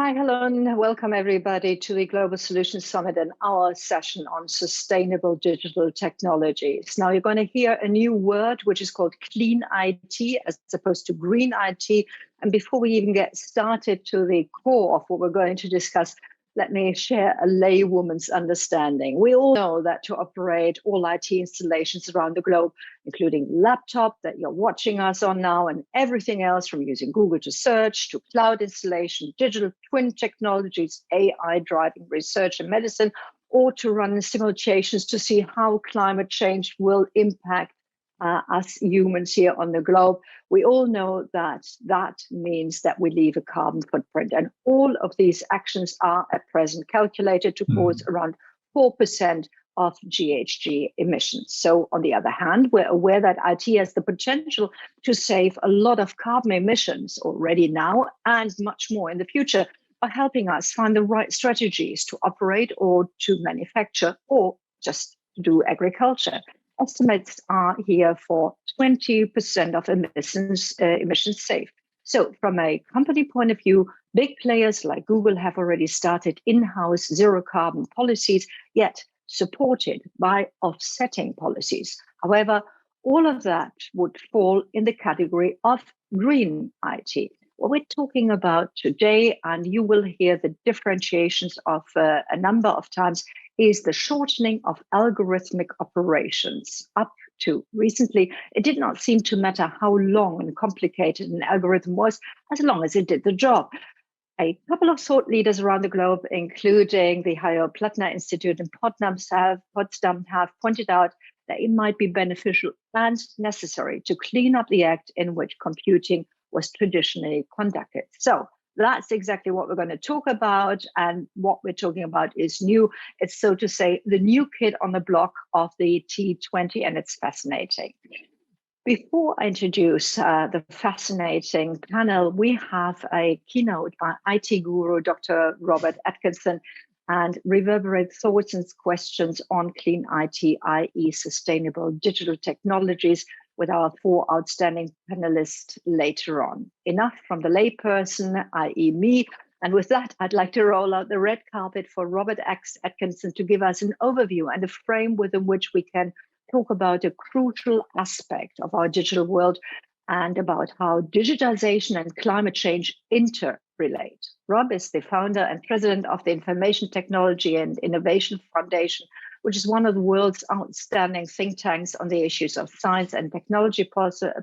Hi, hello, and welcome everybody to the Global Solutions Summit and our session on sustainable digital technologies. Now, you're going to hear a new word, which is called clean IT, as opposed to green IT. And before we even get started to the core of what we're going to discuss, let me share a laywoman's understanding. We all know that to operate all IT installations around the globe, including laptop that you're watching us on now and everything else from using Google to search to cloud installation, digital twin technologies, AI driving research and medicine, or to run simulations to see how climate change will impact us humans here on the globe. We all know that that means that we leave a carbon footprint. And all of these actions are at present calculated to cause around 4% of GHG emissions. So on the other hand, we're aware that IT has the potential to save a lot of carbon emissions already now and much more in the future by helping us find the right strategies to operate or to manufacture or just to do agriculture. Estimates are here for 20% of emissions saved. So from a company point of view, big players like Google have already started in-house zero carbon policies, yet supported by offsetting policies. However, all of that would fall in the category of green IT. What we're talking about today, and you will hear the differentiations of a number of times, is the shortening of algorithmic operations. Up to recently, it did not seem to matter how long and complicated an algorithm was, as long as it did the job. A couple of thought leaders around the globe, including the Hajo-Plattner Institute in Potsdam, have pointed out that it might be beneficial and necessary to clean up the act in which computing was traditionally conducted. So that's exactly what we're going to talk about. And what we're talking about is new. It's, so to say, the new kid on the block of the T20, and it's fascinating. Before I introduce the fascinating panel, we have a keynote by IT guru, Dr. Robert Atkinson, and reverberate thoughts and questions on clean IT, i.e. sustainable digital technologies, with our four outstanding panelists later on. Enough from the layperson, i.e. me. And with that, I'd like to roll out the red carpet for Robert Atkinson to give us an overview and a frame within which we can talk about a crucial aspect of our digital world and about how digitization and climate change interrelate. Rob is the founder and president of the Information Technology and Innovation Foundation, which is one of the world's outstanding think tanks on the issues of science and technology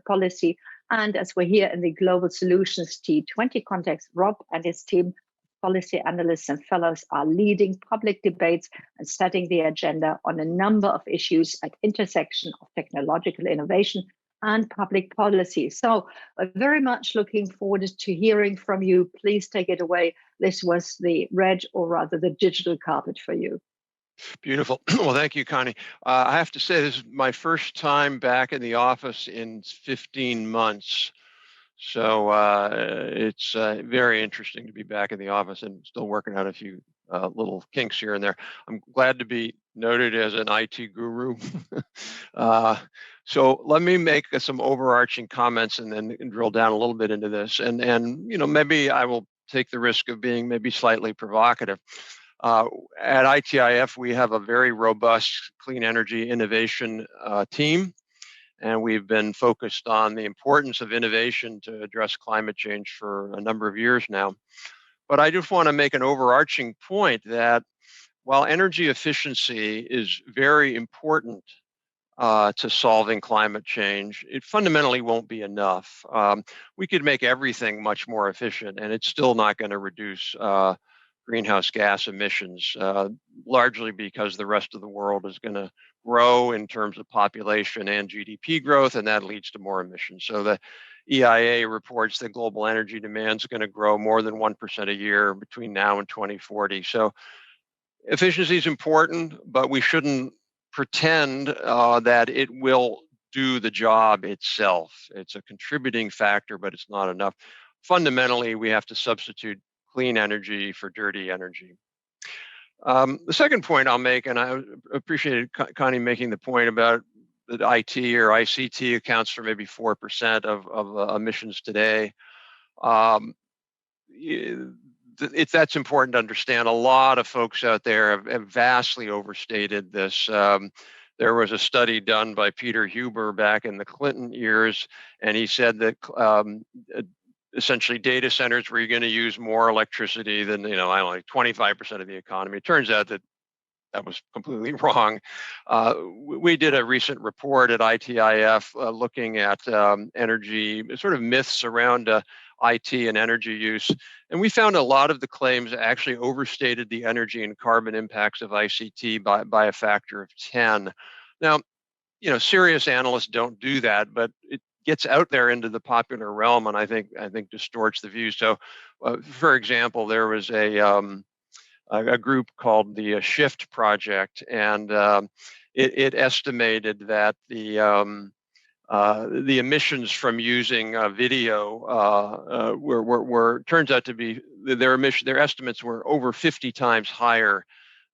policy. And as we're here in the Global Solutions T20 context, Rob and his team, policy analysts and fellows, are leading public debates and setting the agenda on a number of issues at intersection of technological innovation and public policy. So I'm very much looking forward to hearing from you. Please take it away. This was the red, or rather the digital carpet for you. Beautiful. Well, thank you, Connie. I have to say, this is my first time back in the office in 15 months. So it's very interesting to be back in the office and still working out a few little kinks here and there. I'm glad to be noted as an IT guru. So let me make some overarching comments and then drill down a little bit into this. And maybe I will take the risk of being maybe slightly provocative. At ITIF, we have a very robust clean energy innovation team, and we've been focused on the importance of innovation to address climate change for a number of years now. But I just want to make an overarching point that while energy efficiency is very important to solving climate change, it fundamentally won't be enough. We could make everything much more efficient, and it's still not going to reduce greenhouse gas emissions, largely because the rest of the world is going to grow in terms of population and GDP growth, and that leads to more emissions. So the EIA reports that global energy demand is going to grow more than 1% a year between now and 2040. So efficiency is important, but we shouldn't pretend that it will do the job itself. It's a contributing factor, but it's not enough. Fundamentally, we have to substitute clean energy for dirty energy. The second point I'll make, and I appreciated Connie making the point about that IT or ICT accounts for maybe 4% of emissions today. that's important to understand. A lot of folks out there have vastly overstated this. There was a study done by Peter Huber back in the Clinton years, and he said that essentially data centers were going to use more electricity than, I don't know, like 25% of the economy. It turns out that was completely wrong. We did a recent report at ITIF looking at energy, sort of myths around IT and energy use. And we found a lot of the claims actually overstated the energy and carbon impacts of ICT by a factor of 10. Now, serious analysts don't do that, but it gets out there into the popular realm, and I think distorts the view. So, for example, there was a group called the Shift Project, and it estimated that the emissions from using video were turns out to be their estimates were over 50 times higher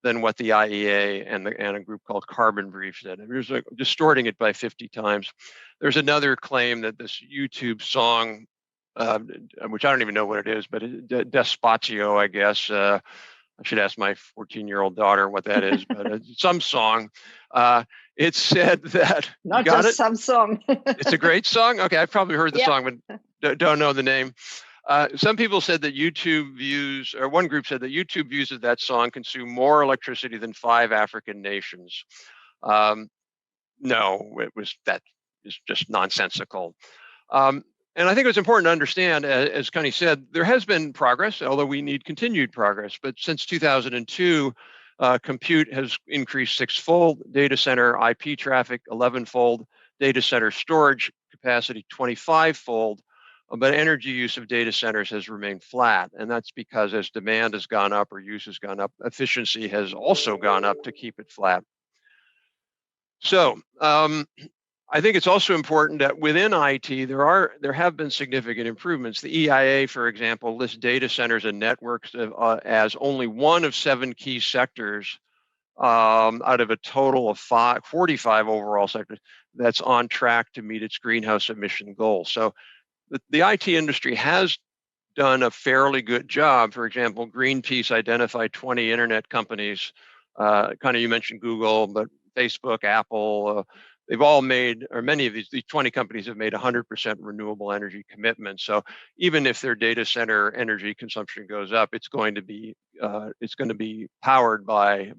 than what the IEA and a group called Carbon Brief said. It was like distorting it by 50 times. There's another claim that this YouTube song, which I don't even know what it is, but Despacio, I guess. I should ask my 14-year-old daughter what that is, but some song. It said that not just some song. It's a great song. Okay, I've probably heard the song, but don't know the name. Some people said that YouTube views, or one group said that YouTube views of that song consume more electricity than 5 African nations. No, that is just nonsensical. And I think it's important to understand, as Connie said, there has been progress, although we need continued progress. But since 2002, compute has increased 6-fold, data center IP traffic 11-fold, data center storage capacity 25-fold, but energy use of data centers has remained flat. And that's because as demand has gone up or use has gone up, efficiency has also gone up to keep it flat. So I think it's also important that within IT, there have been significant improvements. The EIA, for example, lists data centers and networks as only one of 7 key sectors out of a total of 45 overall sectors that's on track to meet its greenhouse emission goals. So the IT industry has done a fairly good job. For example, Greenpeace identified 20 internet companies. Kind of, you mentioned Google, but Facebook, Apple, they've all made, or many of these 20 companies have made 100% renewable energy commitments. So even if their data center energy consumption goes up, it's going to be powered by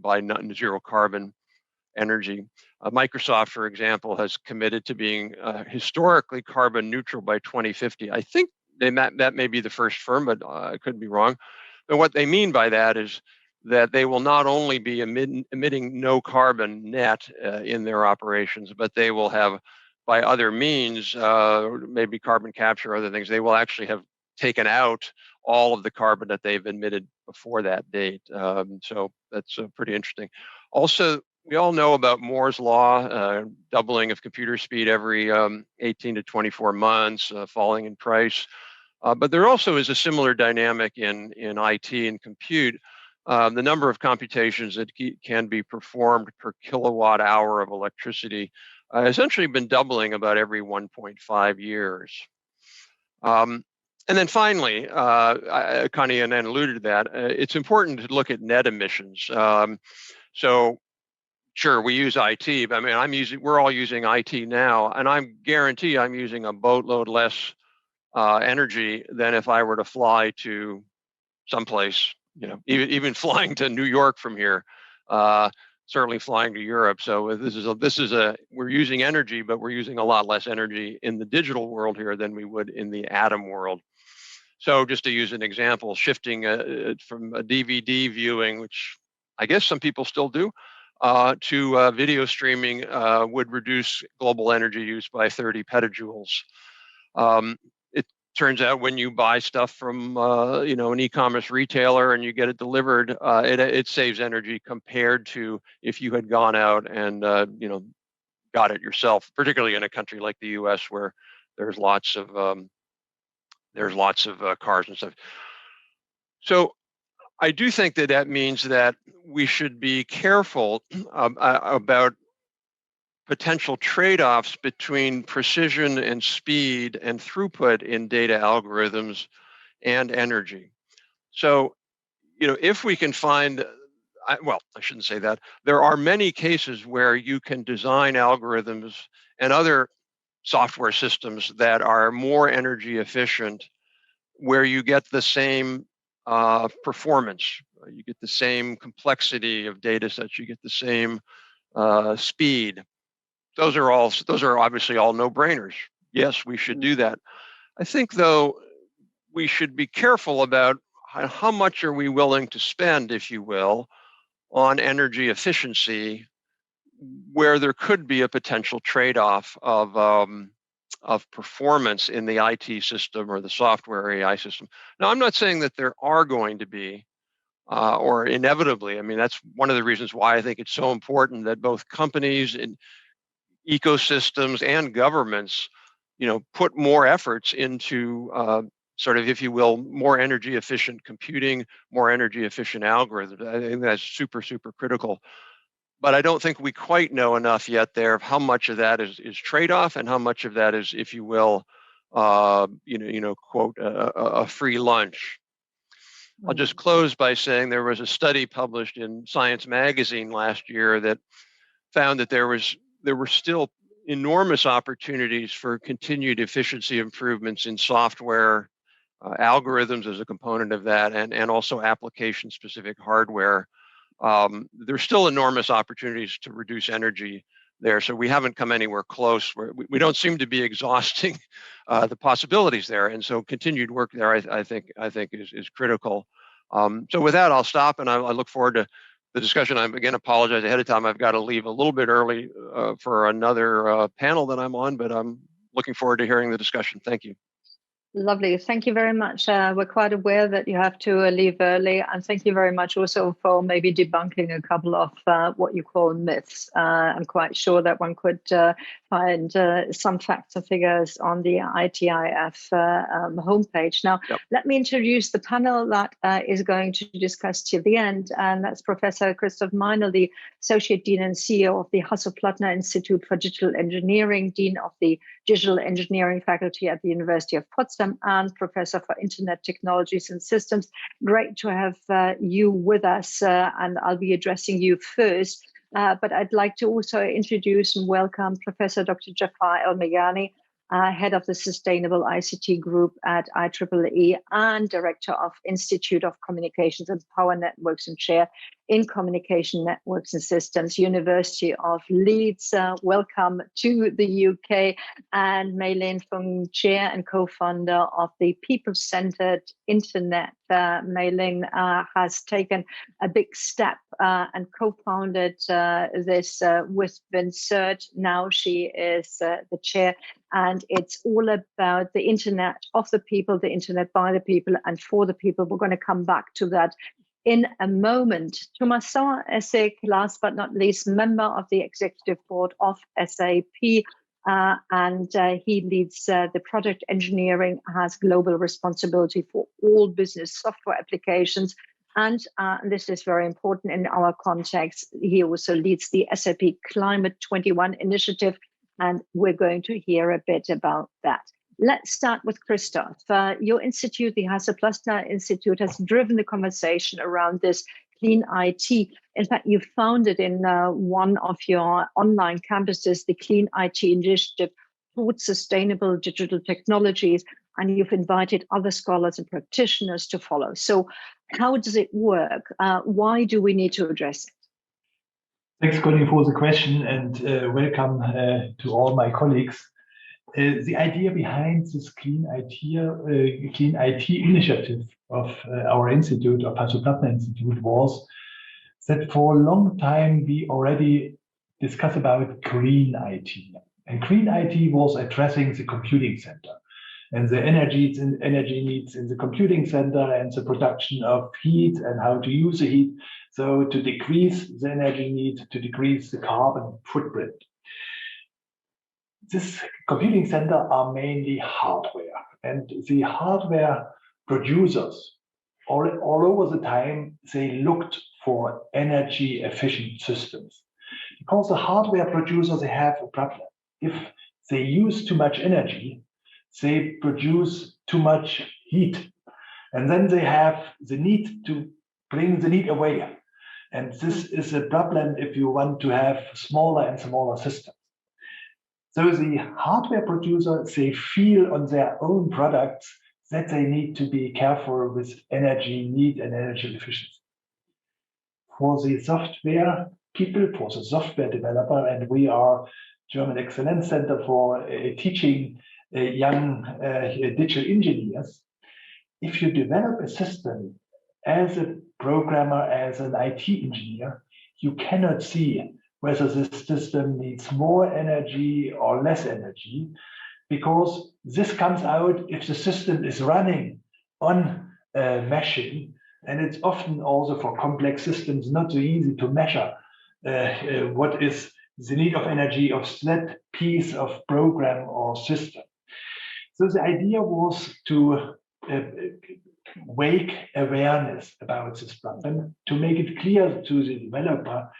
zero carbon energy. Microsoft, for example, has committed to being historically carbon neutral by 2050. I think that may be the first firm, but I could be wrong. But what they mean by that is that they will not only be emitting no carbon net in their operations, but they will have, by other means, maybe carbon capture or other things, they will actually have taken out all of the carbon that they've emitted before that date. So that's pretty interesting. Also, we all know about Moore's law, doubling of computer speed every 18 to 24 months, falling in price. But there also is a similar dynamic in IT and compute. The number of computations that can be performed per kilowatt hour of electricity essentially been doubling about every 1.5 years. And then finally, Connie and Ann alluded to that, it's important to look at net emissions. So sure, we use IT, but I mean, we're all using IT now, and I guarantee I'm using a boatload less energy than if I were to fly to someplace, even flying to New York from here, certainly flying to Europe. So we're using energy, but we're using a lot less energy in the digital world here than we would in the atom world. So just to use an example, shifting from a DVD viewing, which I guess some people still do, to video streaming would reduce global energy use by 30 petajoules. It turns out when you buy stuff from an e-commerce retailer and you get it delivered, it saves energy compared to if you had gone out and got it yourself, particularly in a country like the U.S. where there's lots of cars and stuff. So I do think that means that we should be careful about potential trade-offs between precision and speed and throughput in data algorithms and energy. So, if we can find, well, I shouldn't say that. There are many cases where you can design algorithms and other software systems that are more energy efficient, where you get the same performance, you get the same complexity of data sets, you get the same speed. Those are obviously all no-brainers. Yes, we should do that. I think, though, we should be careful about how much are we willing to spend, if you will, on energy efficiency, where there could be a potential trade-off of performance in the IT system or the software AI system. Now, I'm not saying that there are going to be, or inevitably. I mean, that's one of the reasons why I think it's so important that both companies and ecosystems and governments, put more efforts into sort of, if you will, more energy efficient computing, more energy efficient algorithms. I think that's super, super critical. But I don't think we quite know enough yet there of how much of that is trade-off and how much of that is, if you will, quote, a free lunch. I'll just close by saying there was a study published in Science Magazine last year that found that there were still enormous opportunities for continued efficiency improvements in software, algorithms as a component of that, and also application-specific hardware. There's still enormous opportunities to reduce energy there, so we haven't come anywhere close. We don't seem to be exhausting the possibilities there, and so continued work there, I think is critical. So with that, I'll stop, and I look forward to the discussion. I again apologize ahead of time. I've got to leave a little bit early for another panel that I'm on, but I'm looking forward to hearing the discussion. Thank you. Lovely. Thank you very much. We're quite aware that you have to leave early. And thank you very much also for maybe debunking a couple of what you call myths. I'm quite sure that one could find some facts and figures on the ITIF homepage. Now, Let me introduce the panel that is going to discuss till the end. And that's Professor Christoph Meinl, the Associate Dean and CEO of the Hasso-Plattner Institute for Digital Engineering, Dean of the Digital Engineering Faculty at the University of Potsdam, and Professor for Internet Technologies and Systems. Great to have you with us, and I'll be addressing you first. But I'd like to also introduce and welcome Professor Dr. Jafar El-Megani, Head of the Sustainable ICT Group at IEEE and Director of Institute of Communications and Power Networks and Chair in Communication Networks and Systems, University of Leeds. Welcome to the UK. And Mei Lin Feng, Chair and co-founder of the People-Centered Internet. Mei Lin has taken a big step and co-founded this with Vincert. Now she is the chair, and it's all about the internet of the people, the internet by the people and for the people. We're going to come back to that in a moment. Thomas Sauer-Essig, last but not least, member of the executive board of SAP, and he leads the project engineering, has global responsibility for all business software applications. And this is very important in our context. He also leads the SAP Climate 21 initiative, and we're going to hear a bit about that. Let's start with Christoph. Your institute, the Hasso-Plattner Institute, has driven the conversation around this clean IT. In fact, you founded in one of your online campuses the Clean IT Initiative towards sustainable digital technologies, and you've invited other scholars and practitioners to follow. So how does it work? Why do we need to address it? Thanks, Connie, for the question, and welcome to all my colleagues. The idea behind this clean IT initiative of our institute, of Hasso-Plattner Institute, was that for a long time we already discussed about green IT. And green IT was addressing the computing center and the energy needs in the computing center and the production of heat and how to use the heat. So to decrease the energy need, to decrease the carbon footprint. This computing center are mainly hardware, and the hardware producers all over the time, they looked for energy efficient systems, because the hardware producers, they have a problem. If they use too much energy, they produce too much heat, And then they have the need to bring the need away. And this is a problem if you want to have smaller and smaller systems. So the hardware producers, they feel on their own products that they need to be careful with energy need and energy efficiency. For the software people, for the software developer, and we are German Excellence Center for teaching young digital engineers, if you develop a system as a programmer, as an IT engineer, you cannot see whether this system needs more energy or less energy, because this comes out if the system is running on a machine, and it's often also for complex systems not so easy to measure what is the need of energy of that piece of program or system. So the idea was to wake awareness about this problem, to make it clear to the developer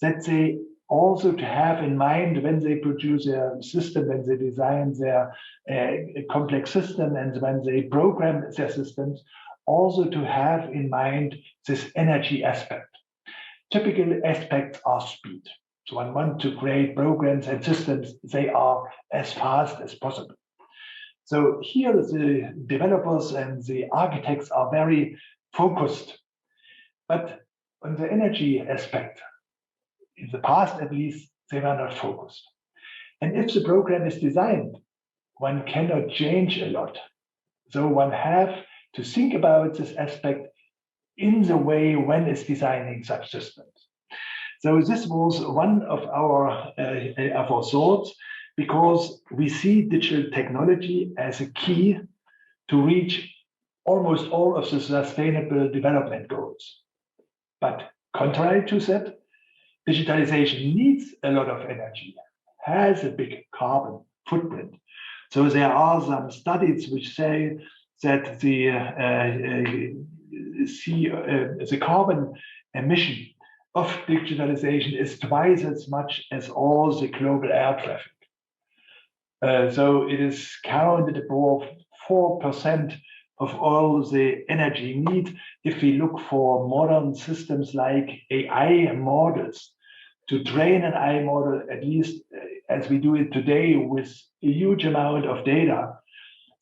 that they also to have in mind when they produce their system, when they design their complex system, and when they program their systems, also to have in mind this energy aspect. Typical aspects are speed. So one wants to create programs and systems, they are as fast as possible. So here the developers and the architects are very focused. But on the energy aspect, in the past at least, they were not focused. And if the program is designed, one cannot change a lot. So one have to think about this aspect in the way when it's designing such systems. So this was one of our thoughts, because we see digital technology as a key to reach almost all of the sustainable development goals. But contrary to that, digitalization needs a lot of energy, has a big carbon footprint. So there are some studies which say that the carbon emission of digitalization is twice as much as all the global air traffic. So it is counted above 4% of all the energy need if we look for modern systems like AI models. To train an AI model, at least as we do it today with a huge amount of data,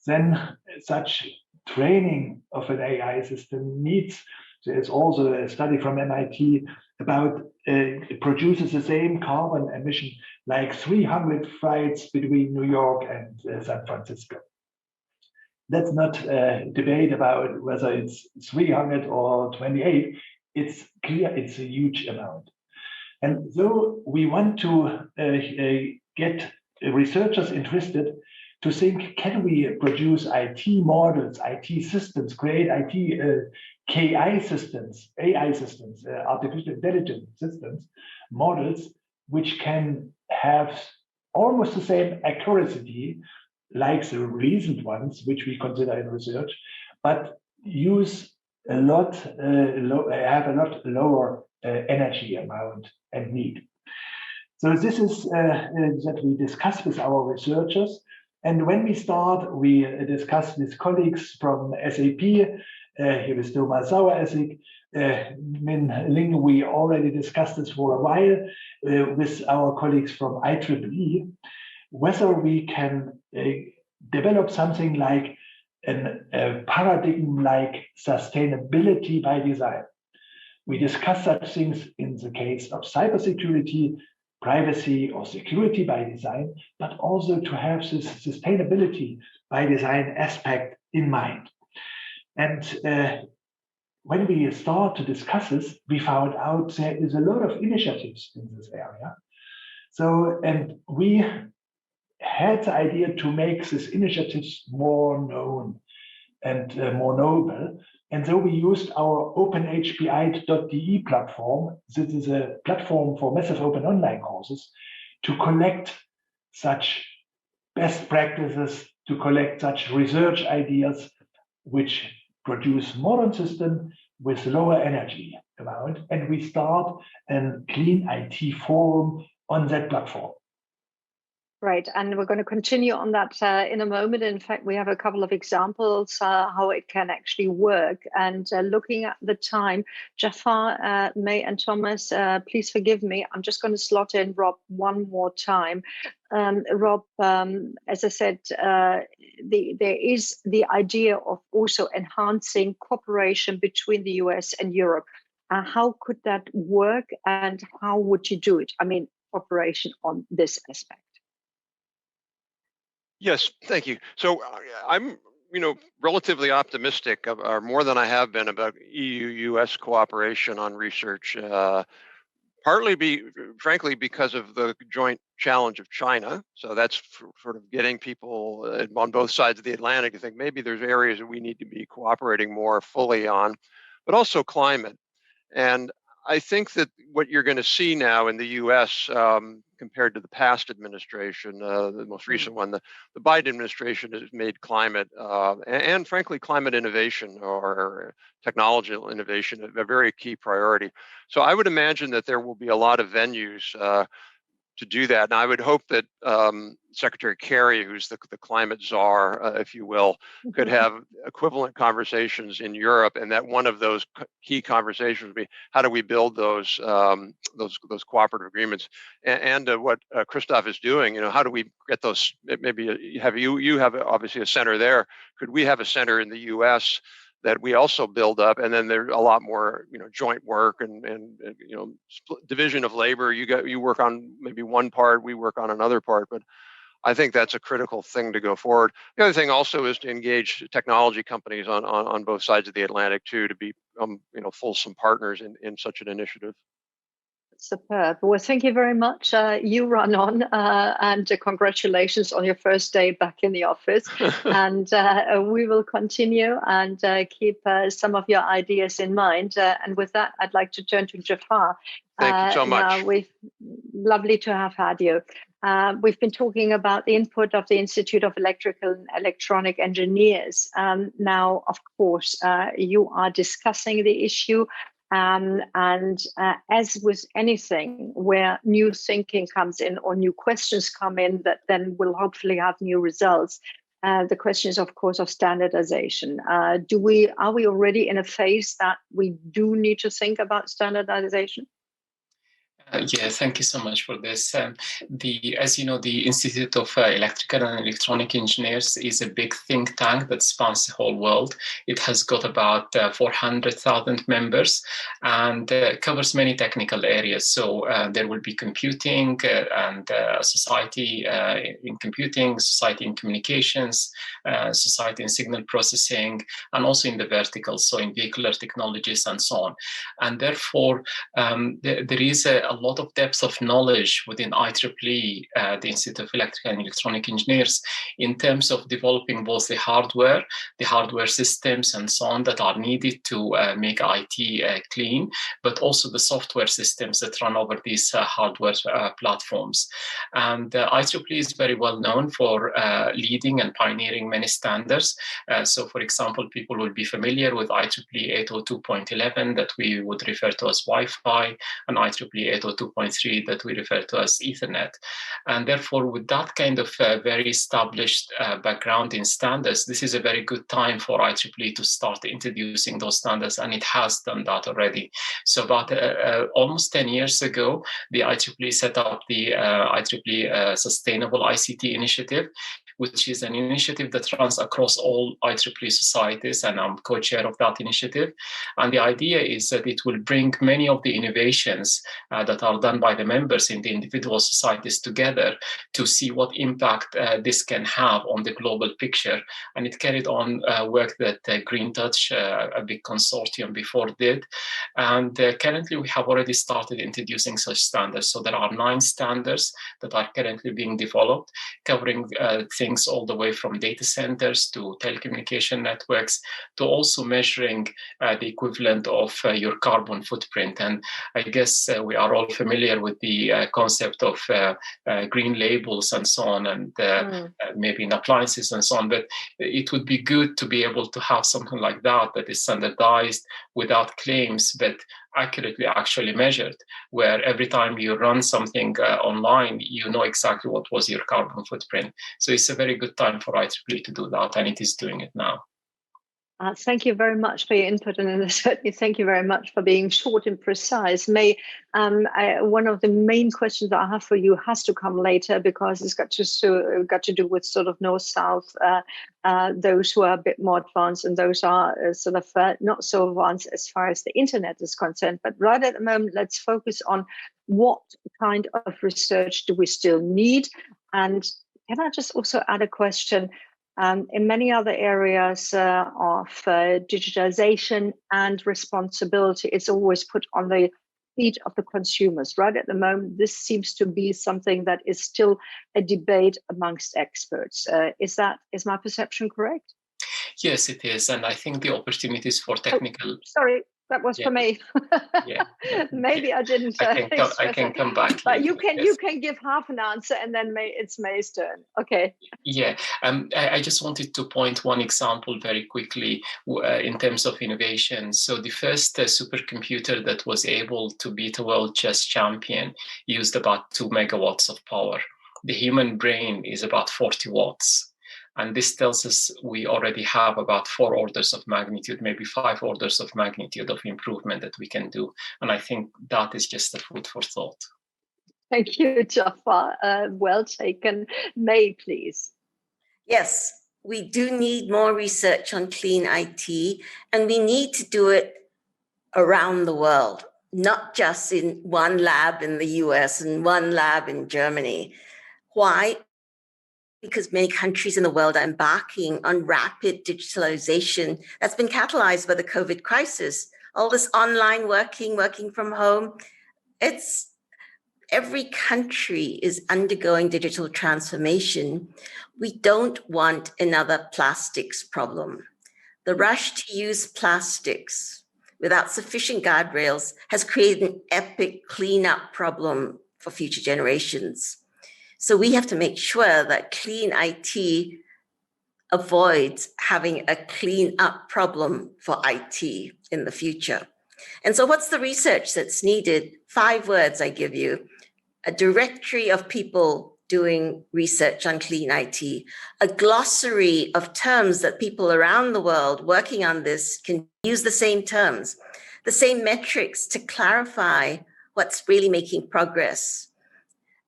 then such training of an AI system needs, there's also a study from MIT about it produces the same carbon emission like 300 flights between New York and San Francisco. Let's not debate about whether it's 300 or 28. It's clear it's a huge amount. And so we want to get researchers interested to think, can we produce IT models, IT systems, create IT KI systems, AI systems, artificial intelligence systems, models, which can have almost the same accuracy like the recent ones, which we consider in research, but use a lot, have a lot lower energy amount and need. So this is that we discuss with our researchers. And when we start, we discuss with colleagues from SAP, here is Thomas Sauer-Essig, Min Ling, we already discussed this for a while with our colleagues from IEEE, whether we can develop something like a paradigm like sustainability by design. We discuss such things in the case of cybersecurity, privacy or security by design, but also to have this sustainability by design aspect in mind. And when we start to discuss this, we found out there is a lot of initiatives in this area. So, and we had the idea to make these initiatives more known and more noble. And so we used our openhpi.de platform. This is a platform for massive open online courses to collect such best practices, to collect such research ideas, which produce modern system with lower energy amount. And we start a clean IT forum on that platform. Right, and we're going to continue on that in a moment. In fact, we have a couple of examples how it can actually work. And looking at the time, Jafar, May, and Thomas, please forgive me. I'm just going to slot in Rob one more time. Rob, as I said, there is the idea of also enhancing cooperation between the US and Europe. How could that work, and how would you do it? I mean, cooperation on this aspect. Yes, thank you. So I'm, relatively optimistic, or more than I have been, about EU-US cooperation on research. Partly, frankly, because of the joint challenge of China. So that's sort of getting people on both sides of the Atlantic to think maybe there's areas that we need to be cooperating more fully on, but also climate. And I think that what you're going to see now in the U.S. Compared to the past administration, the most recent one, the Biden administration has made climate and frankly, climate innovation or technological innovation a very key priority. So I would imagine that there will be a lot of venues to do that. And I would hope that Secretary Kerry, who's the climate czar, if you will, could have equivalent conversations in Europe, and that one of those key conversations would be how do we build those cooperative agreements, and what Christoph is doing. How do we get those? Maybe you have obviously a center there. Could we have a center in the U.S. that we also build up, and then there's a lot more, joint work and division of labor. You work on maybe one part, we work on another part, but I think that's a critical thing to go forward. The other thing also is to engage technology companies on both sides of the Atlantic too, to be fulsome partners in such an initiative. Superb. Well, thank you very much. You run on, and congratulations on your first day back in the office. And we will continue and keep some of your ideas in mind. And with that, I'd like to turn to Jafar. Thank you so much. Lovely to have had you. We've been talking about the input of the Institute of Electrical and Electronic Engineers. Now, of course, you are discussing the issue. And as with anything where new thinking comes in or new questions come in that then will hopefully have new results, the question is, of course, of standardization. Are we already in a phase that we do need to think about standardization? Yeah, thank you so much for this. As you know, the Institute of Electrical and Electronic Engineers is a big think tank that spans the whole world. It has got about 400,000 members and covers many technical areas. So there will be computing and society in computing, society in communications, society in signal processing, and also in the verticals, so in vehicular technologies and so on. And therefore, there is a lot of depth of knowledge within IEEE, the Institute of Electrical and Electronic Engineers, in terms of developing both the hardware systems and so on that are needed to make IT clean, but also the software systems that run over these hardware platforms. And IEEE is very well known for leading and pioneering many standards. So, for example, people will be familiar with IEEE 802.11 that we would refer to as Wi-Fi, and IEEE 802.3 that we refer to as Ethernet. And therefore, with that kind of very established background in standards, this is a very good time for IEEE to start introducing those standards, and it has done that already. So about almost 10 years ago, the IEEE set up the IEEE Sustainable ICT Initiative, which is an initiative that runs across all IEEE societies, and I'm co-chair of that initiative. And the idea is that it will bring many of the innovations that are done by the members in the individual societies together to see what impact this can have on the global picture. And it carried on work that Green Touch, a big consortium before, did. And currently we have already started introducing such standards. So there are 9 standards that are currently being developed, covering things all the way from data centers to telecommunication networks, to also measuring the equivalent of your carbon footprint. And I guess we are all familiar with the concept of green labels and so on, and maybe in appliances and so on. But it would be good to be able to have something like that is standardized without claims, but accurately actually measured, where every time you run something online, you know exactly what was your carbon footprint. So it's a very good time for IEEE to do that, and it is doing it now. Thank you very much for your input, and certainly thank you very much for being short and precise. One of the main questions I have for you has to come later, because it's got to do with sort of north-south, those who are a bit more advanced and those are sort of not so advanced as far as the internet is concerned. But right at the moment, let's focus on what kind of research do we still need. And can I just also add a question? In many other areas of digitization and responsibility, it's always put on the feet of the consumers. Right at the moment, this seems to be something that is still a debate amongst experts. Is my perception correct? Yes, it is. And I think the opportunities for technical... Oh, sorry, that was for me. Yeah. Maybe I didn't. I can come back. But you can give half an answer, and then it's May's turn. Okay. Yeah. I just wanted to point one example very quickly in terms of innovation. So the first supercomputer that was able to beat a world chess champion used about 2 megawatts of power. The human brain is about 40 watts. And this tells us we already have about 4 orders of magnitude, maybe 5 orders of magnitude of improvement that we can do. And I think that is just a food for thought. Thank you, Jafar. Well taken. May, please. Yes, we do need more research on clean IT, and we need to do it around the world, not just in one lab in the US and one lab in Germany. Why? Because many countries in the world are embarking on rapid digitalization that's been catalyzed by the COVID crisis. All this online working from home, every country is undergoing digital transformation. We don't want another plastics problem. The rush to use plastics without sufficient guardrails has created an epic cleanup problem for future generations. So we have to make sure that clean IT avoids having a clean up problem for IT in the future. And so what's the research that's needed? 5 words I give you: a directory of people doing research on clean IT, a glossary of terms that people around the world working on this can use the same terms, the same metrics to clarify what's really making progress,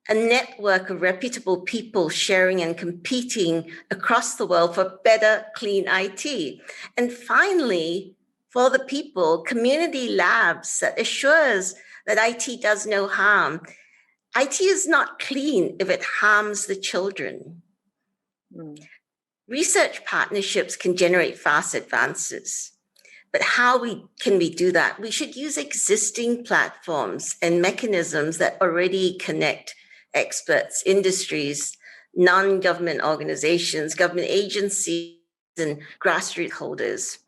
a network of reputable people sharing and competing across the world for better clean IT. And finally, for the people, community labs that assures that IT does no harm. IT is not clean if it harms the children. Research partnerships can generate fast advances. But how can we do that? We should use existing platforms and mechanisms that already connect experts, industries, non-government organizations, government agencies, and grassroots holders.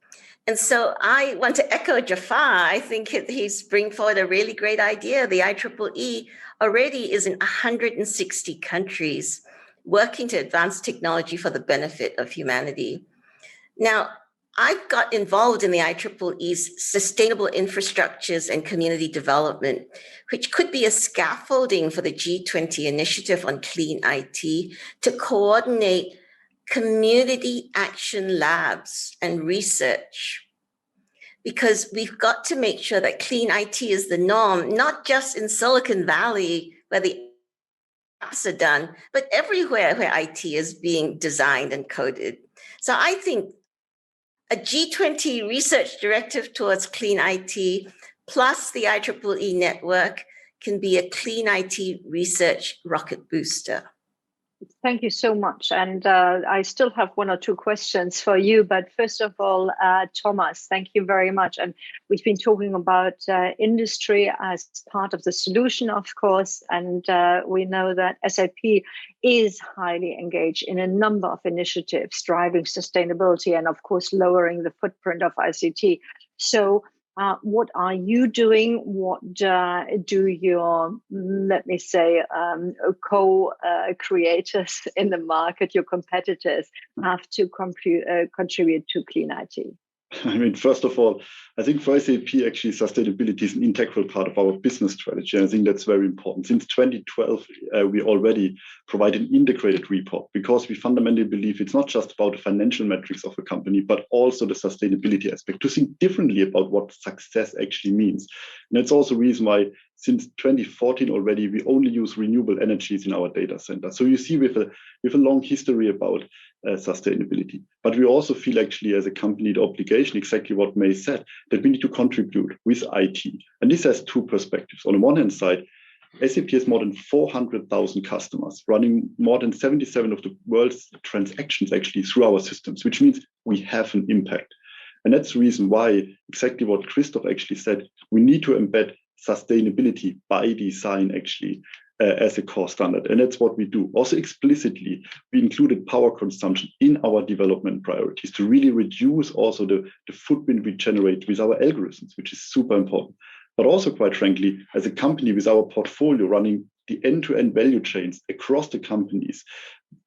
And so I want to echo Jafar. I think he's bringing forward a really great idea. The IEEE already is in 160 countries working to advance technology for the benefit of humanity. Now, I've got involved in the IEEE's sustainable infrastructures and community development, which could be a scaffolding for the G20 initiative on clean IT to coordinate community action labs and research. Because we've got to make sure that clean IT is the norm, not just in Silicon Valley where the apps are done, but everywhere where IT is being designed and coded. So I think a G20 research directive towards clean IT plus the IEEE network can be a clean IT research rocket booster. Thank you so much. And I still have 1 or 2 questions for you. But first of all, Thomas, thank you very much. And we've been talking about industry as part of the solution, of course. And we know that SAP is highly engaged in a number of initiatives driving sustainability and, of course, lowering the footprint of ICT. So what are you doing? What do your, let me say, co-creators in the market, your competitors, have to contribute to clean IT? I mean, first of all, I think for SAP, actually, sustainability is an integral part of our business strategy. And I think that's very important. Since 2012, we already provide an integrated report because we fundamentally believe it's not just about the financial metrics of a company, but also the sustainability aspect, to think differently about what success actually means. And that's also the reason why since 2014 already, we only use renewable energies in our data center. So you see with a long history about sustainability. But we also feel actually as a company the obligation, exactly what May said, that we need to contribute with IT. And this has two perspectives. On the one hand side, SAP has more than 400,000 customers running more than 77 of the world's transactions actually through our systems, which means we have an impact. And that's the reason why, exactly what Christoph actually said, we need to embed sustainability by design actually as a core standard. And that's what we do. Also explicitly, we included power consumption in our development priorities to really reduce also the footprint we generate with our algorithms, which is super important. But also, quite frankly, as a company with our portfolio running the end-to-end value chains across the companies,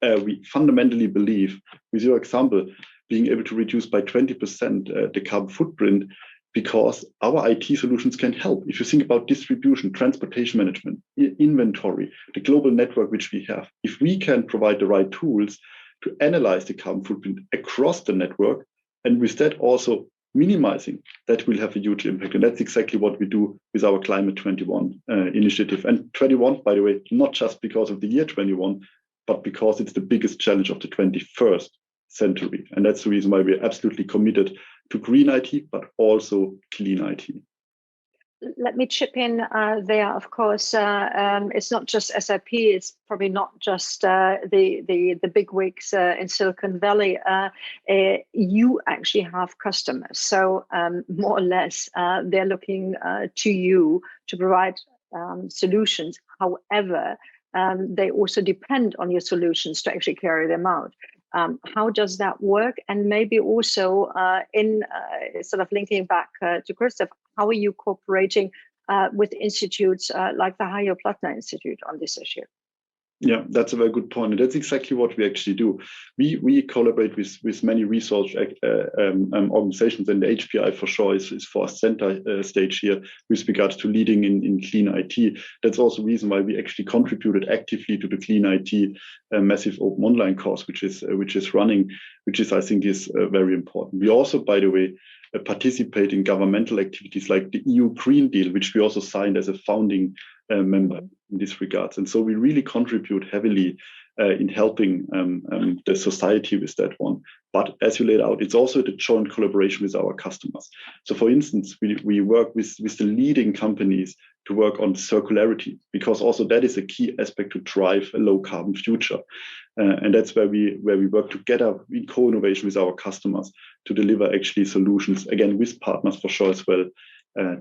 we fundamentally believe, with your example, being able to reduce by 20% the carbon footprint, because our IT solutions can help. If you think about distribution, transportation management, inventory, the global network which we have, if we can provide the right tools to analyze the carbon footprint across the network, and with that also minimizing, that will have a huge impact. And that's exactly what we do with our Climate 21 initiative. And 21, by the way, not just because of the year 21, but because it's the biggest challenge of the 21st century. And that's the reason why we're absolutely committed to green IT, but also clean IT. Let me chip in there. Of course, it's not just SAP. It's probably not just the big wigs in Silicon Valley. You actually have customers, so more or less they're looking to you to provide solutions. However, they also depend on your solutions to actually carry them out. How does that work? And maybe also in sort of linking back to Christoph, how are you cooperating with institutes like the Hajo-Plattner Institute on this issue? Yeah, that's a very good point. And that's exactly what we actually do. We collaborate with many research organizations, and the HPI for sure is for a center stage here with regards to leading in clean IT. That's also the reason why we actually contributed actively to the Clean IT massive open online course, which is running, which is, I think, is very important. We also, by the way, participate in governmental activities like the EU Green Deal, which we also signed as a founding member in this regards. And so we really contribute heavily in helping the society with that one. But as you laid out, it's also the joint collaboration with our customers. So for instance, we work with the leading companies to work on circularity, because also that is a key aspect to drive a low carbon future. And that's where we work together in co-innovation with our customers to deliver actually solutions, again, with partners for sure as well,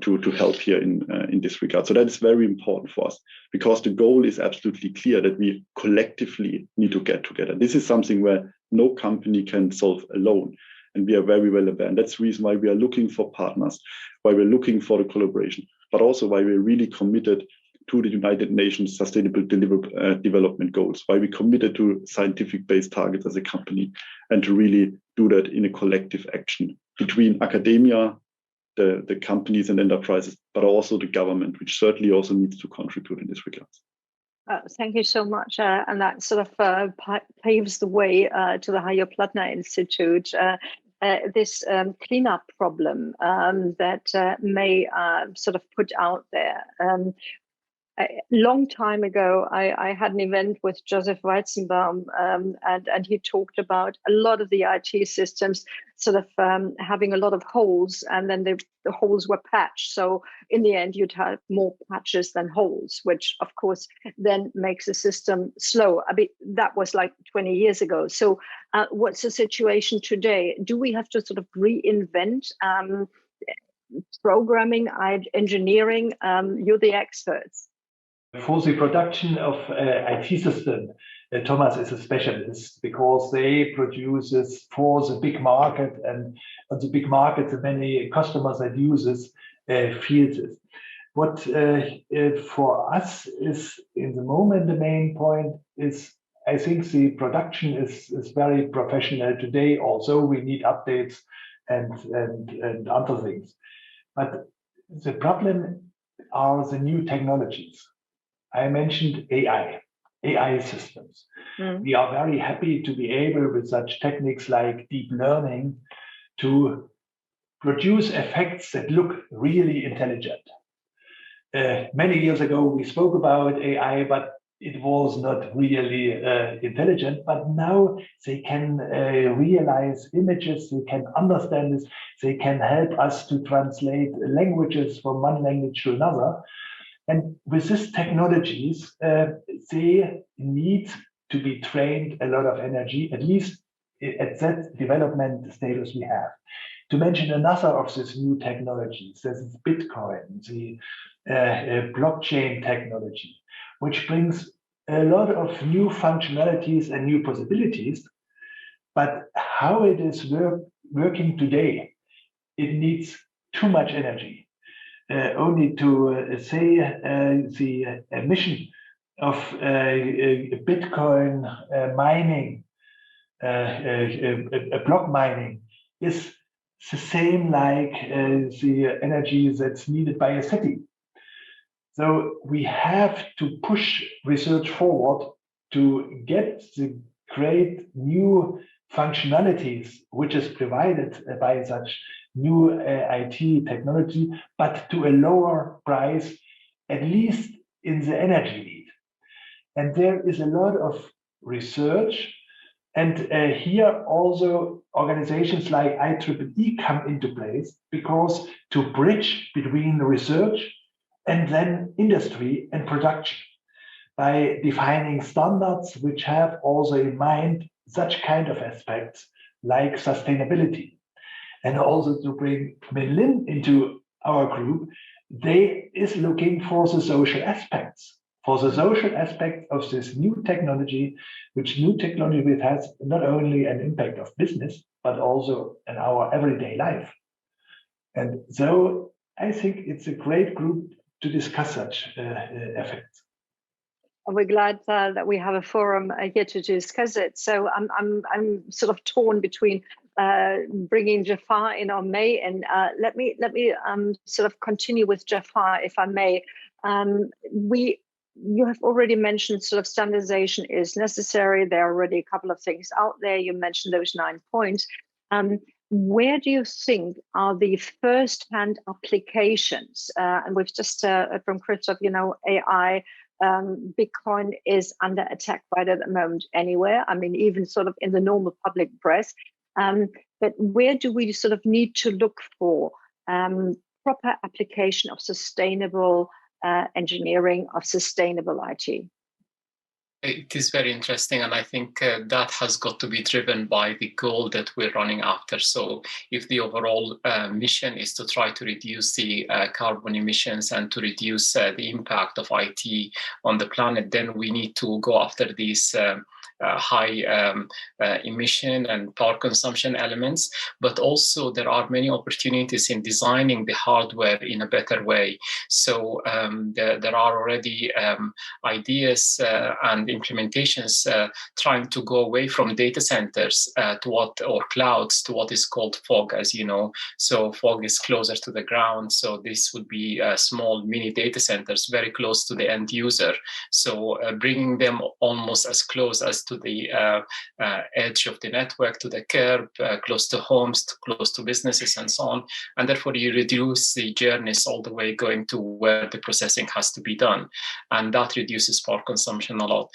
to help here in this regard. So that is very important for us, because the goal is absolutely clear that we collectively need to get together. This is something where no company can solve alone. And we are very well aware. And that's the reason why we are looking for partners, why we're looking for the collaboration, but also why we're really committed to the United Nations Sustainable Development Goals, why we committed to scientific-based targets as a company, and to really do that in a collective action between academia, the companies and enterprises, but also the government, which certainly also needs to contribute in this regard. Thank you so much. And that sort of paves the way to the Hajo-Plattner Institute. This cleanup problem that May sort of put out there. A long time ago, I had an event with Joseph Weizenbaum, and he talked about a lot of the IT systems sort of having a lot of holes, and then the holes were patched. So in the end, you'd have more patches than holes, which of course then makes the system slow. I mean, that was like 20 years ago. So what's the situation today? Do we have to sort of reinvent programming, engineering? You're the experts. For the production of IT system, Thomas is a specialist, because they produce this for the big market, and on the big market, the many customers that uses feel this. What for us is in the moment the main point is, I think the production is very professional today. Also, we need updates and other things. But the problem are the new technologies. I mentioned AI systems. We are very happy to be able, with such techniques like deep learning, to produce effects that look really intelligent. Many years ago, we spoke about AI, but it was not really intelligent. But now they can realize images, they can understand this, they can help us to translate languages from one language to another. And with these technologies, they need to be trained a lot of energy, at least at that development status we have. To mention another of these new technologies, there's Bitcoin, the blockchain technology, which brings a lot of new functionalities and new possibilities. But how it is working today, it needs too much energy. Only to say the emission of Bitcoin mining, block mining, is the same like the energy that's needed by a city. So we have to push research forward to get the great new functionalities which is provided by such new IT technology, but to a lower price, at least in the energy need. And there is a lot of research. And here also organizations like IEEE come into place, because to bridge between research and then industry and production by defining standards which have also in mind such kind of aspects like sustainability. And also to bring Medellin into our group, they is looking for the social aspects, of this new technology, which new technology has not only an impact of business, but also in our everyday life. And so I think it's a great group to discuss such effects. And we're glad that we have a forum here to discuss it. So I'm sort of torn between bringing Jafar in or May, and let me sort of continue with Jafar, if I may. You have already mentioned sort of standardization is necessary. There are already a couple of things out there. You mentioned those 9 points. Where do you think are the first-hand applications? And we've just from Christoph, AI. Bitcoin is under attack right at the moment anywhere. I mean, even sort of in the normal public press. But where do we sort of need to look for proper application of sustainable engineering, of sustainable IT? It is very interesting, and I think that has got to be driven by the goal that we're running after. So if the overall mission is to try to reduce the carbon emissions and to reduce the impact of IT on the planet, then we need to go after these high emission and power consumption elements. But also there are many opportunities in designing the hardware in a better way. So there are already ideas and implementations trying to go away from data centers or clouds to what is called fog, as you know. So fog is closer to the ground. So this would be small mini data centers very close to the end user. So bringing them almost as close as to the edge of the network, to the curb, close to homes, close to businesses, and so on. And therefore, you reduce the journeys all the way going to where the processing has to be done. And that reduces power consumption a lot.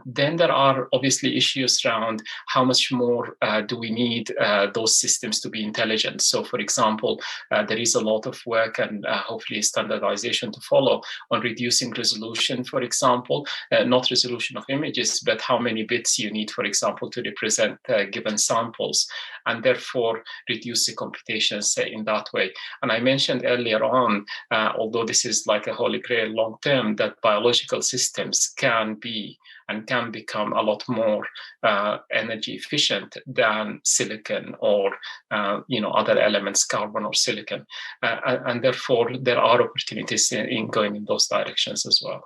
Then there are obviously issues around how much more do we need those systems to be intelligent. So, for example, there is a lot of work and hopefully standardization to follow on reducing resolution, for example, not resolution of images, but how many bits you need, for example, to represent given samples, and therefore reduce the computations in that way. And I mentioned earlier on, although this is like a holy grail long term, that biological systems can be and can become a lot more energy efficient than silicon or other elements, carbon or silicon, and therefore there are opportunities in going in those directions as well.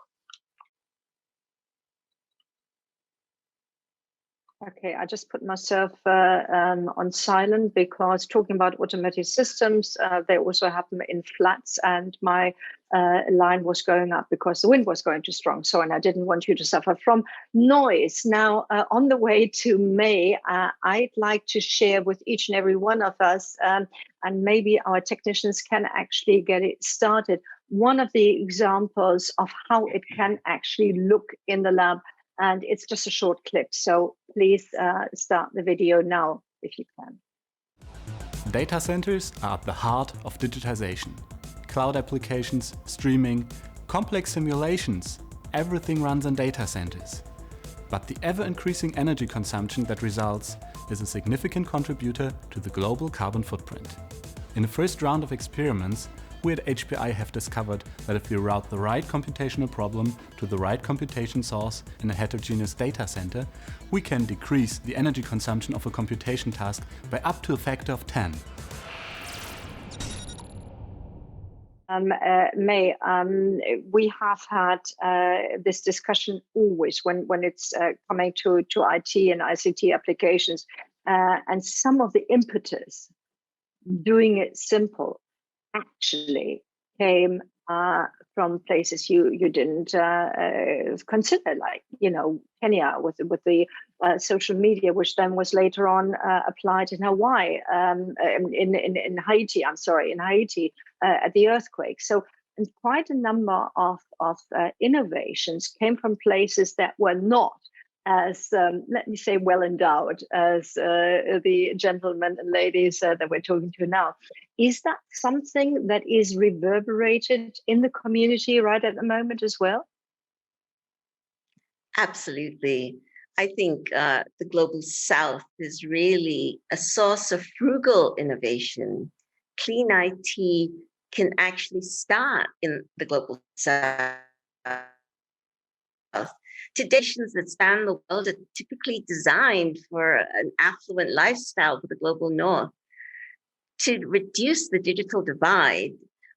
Okay, I just put myself on silent because talking about automated systems, they also happen in flats, and my line was going up because the wind was going too strong. So, and I didn't want you to suffer from noise. Now, on the way to May, I'd like to share with each and every one of us, and maybe our technicians can actually get it started, one of the examples of how it can actually look in the lab. And it's just a short clip. So please start the video now, if you can. Data centers are at the heart of digitization. Cloud applications, streaming, complex simulations, everything runs in data centers. But the ever-increasing energy consumption that results is a significant contributor to the global carbon footprint. In the first round of experiments, we at HPI have discovered that if we route the right computational problem to the right computation source in a heterogeneous data center, we can decrease the energy consumption of a computation task by up to a factor of 10. May, we have had this discussion always when it's coming to IT and ICT applications, and some of the impetus doing it simple actually came from places you didn't consider, like, you know, Kenya with the social media, which then was later on applied in Hawaii, in Haiti. I'm sorry, in Haiti at the earthquake. So, and quite a number of innovations came from places that were not as, let me say, well endowed as the gentlemen and ladies that we're talking to now. Is that something that is reverberated in the community right at the moment as well? Absolutely. I think the Global South is really a source of frugal innovation. Clean IT can actually start in the Global South. Nations that span the world are typically designed for an affluent lifestyle for the global north. To reduce the digital divide,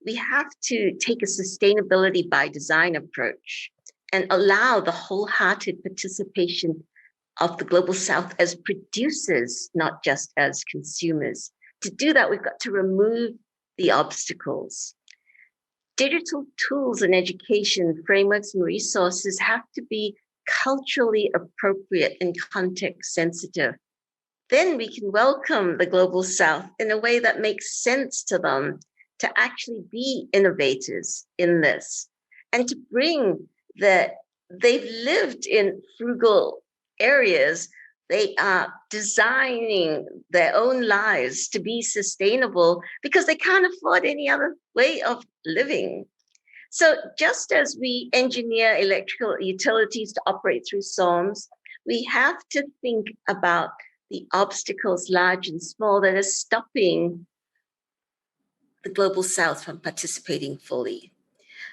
we have to take a sustainability by design approach and allow the wholehearted participation of the Global South as producers, not just as consumers. To do that, we've got to remove the obstacles. Digital tools and education, frameworks and resources have to be culturally appropriate and context sensitive. Then we can welcome the Global South in a way that makes sense to them to actually be innovators in this and to bring that they've lived in frugal areas. They are designing their own lives to be sustainable because they can't afford any other way of living. So just as we engineer electrical utilities to operate through storms, we have to think about the obstacles, large and small, that are stopping the Global South from participating fully.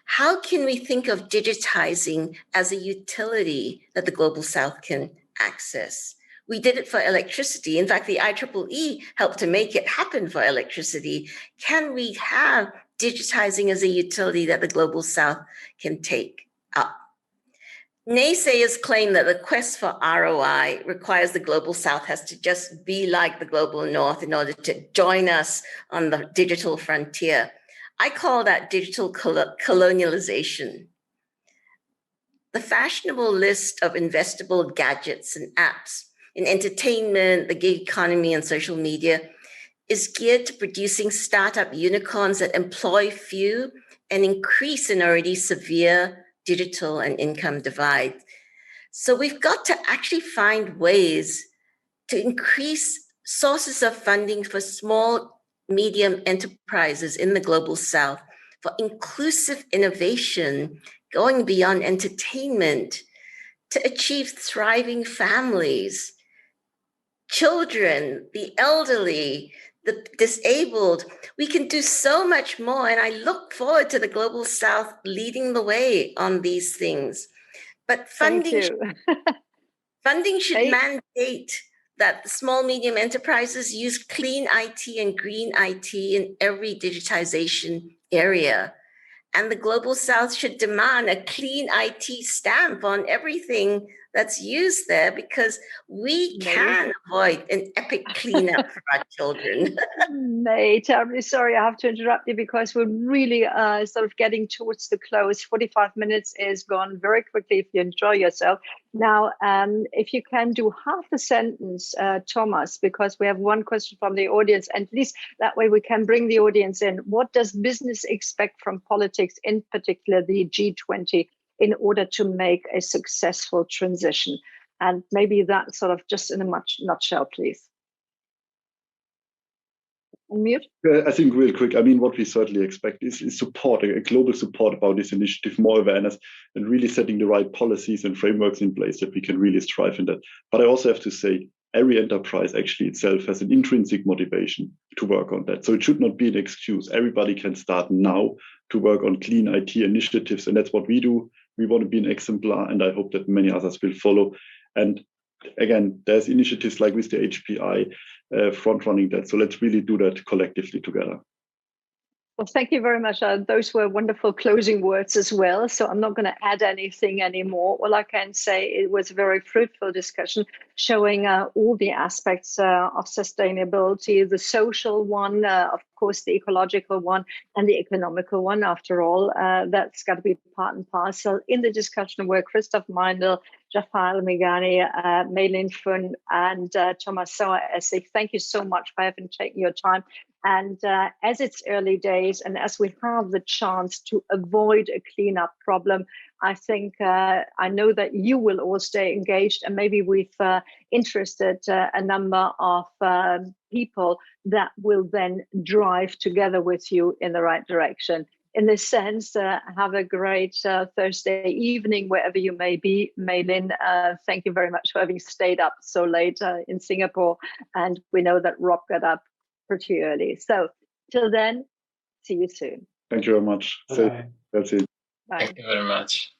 How can we think of digitizing as a utility that the Global South can access? We did it for electricity. In fact, the IEEE helped to make it happen for electricity. Can we have digitizing as a utility that the Global South can take up? Naysayers claim that the quest for ROI requires the Global South has to just be like the Global North in order to join us on the digital frontier. I call that digital colonialization. The fashionable list of investable gadgets and apps in entertainment, the gig economy, and social media is geared to producing startup unicorns that employ few and increase an already severe digital and income divide. So we've got to actually find ways to increase sources of funding for small, medium enterprises in the Global South, for inclusive innovation, going beyond entertainment to achieve thriving families, children, the elderly, the disabled. We can do so much more. And I look forward to the Global South leading the way on these things. But funding should mandate that the small, medium enterprises use clean IT and green IT in every digitization area. And the Global South should demand a clean IT stamp on everything that's used there, because we can avoid an epic cleanup for our children. May, terribly sorry, I have to interrupt you because we're really sort of getting towards the close. 45 minutes is gone very quickly if you enjoy yourself. Now, if you can do half a sentence, Thomas, because we have one question from the audience, and at least that way we can bring the audience in. What does business expect from politics, in particular the G20, in order to make a successful transition? And maybe that sort of just in a nutshell, please. Unmute. I think real quick, I mean, what we certainly expect is support, a global support about this initiative, more awareness, and really setting the right policies and frameworks in place that we can really strive in that. But I also have to say, every enterprise actually itself has an intrinsic motivation to work on that. So it should not be an excuse. Everybody can start now to work on clean IT initiatives, and that's what we do. We want to be an exemplar, and I hope that many others will follow. And again, there's initiatives like with the HPI front running that. So let's really do that collectively together. Well, thank you very much. Those were wonderful closing words as well. So I'm not going to add anything anymore. All I can say, it was a very fruitful discussion showing all the aspects of sustainability, the social one, of course, the ecological one, and the economical one. After all, that's got to be part and parcel. In the discussion were Christoph Meindl, Jafar Al-Migani, May-Lin Fun, and Thomas Sauer-Essig. Thank you so much for having taken your time. And as it's early days, and as we have the chance to avoid a cleanup problem, I think I know that you will all stay engaged, and maybe we've interested a number of people that will then drive together with you in the right direction. In this sense, have a great Thursday evening, wherever you may be. May-Lin, thank you very much for having stayed up so late in Singapore. And we know that Rob got up pretty early. So till then, see you soon. Thank you very much. Bye. That's it. Bye. Thank you very much.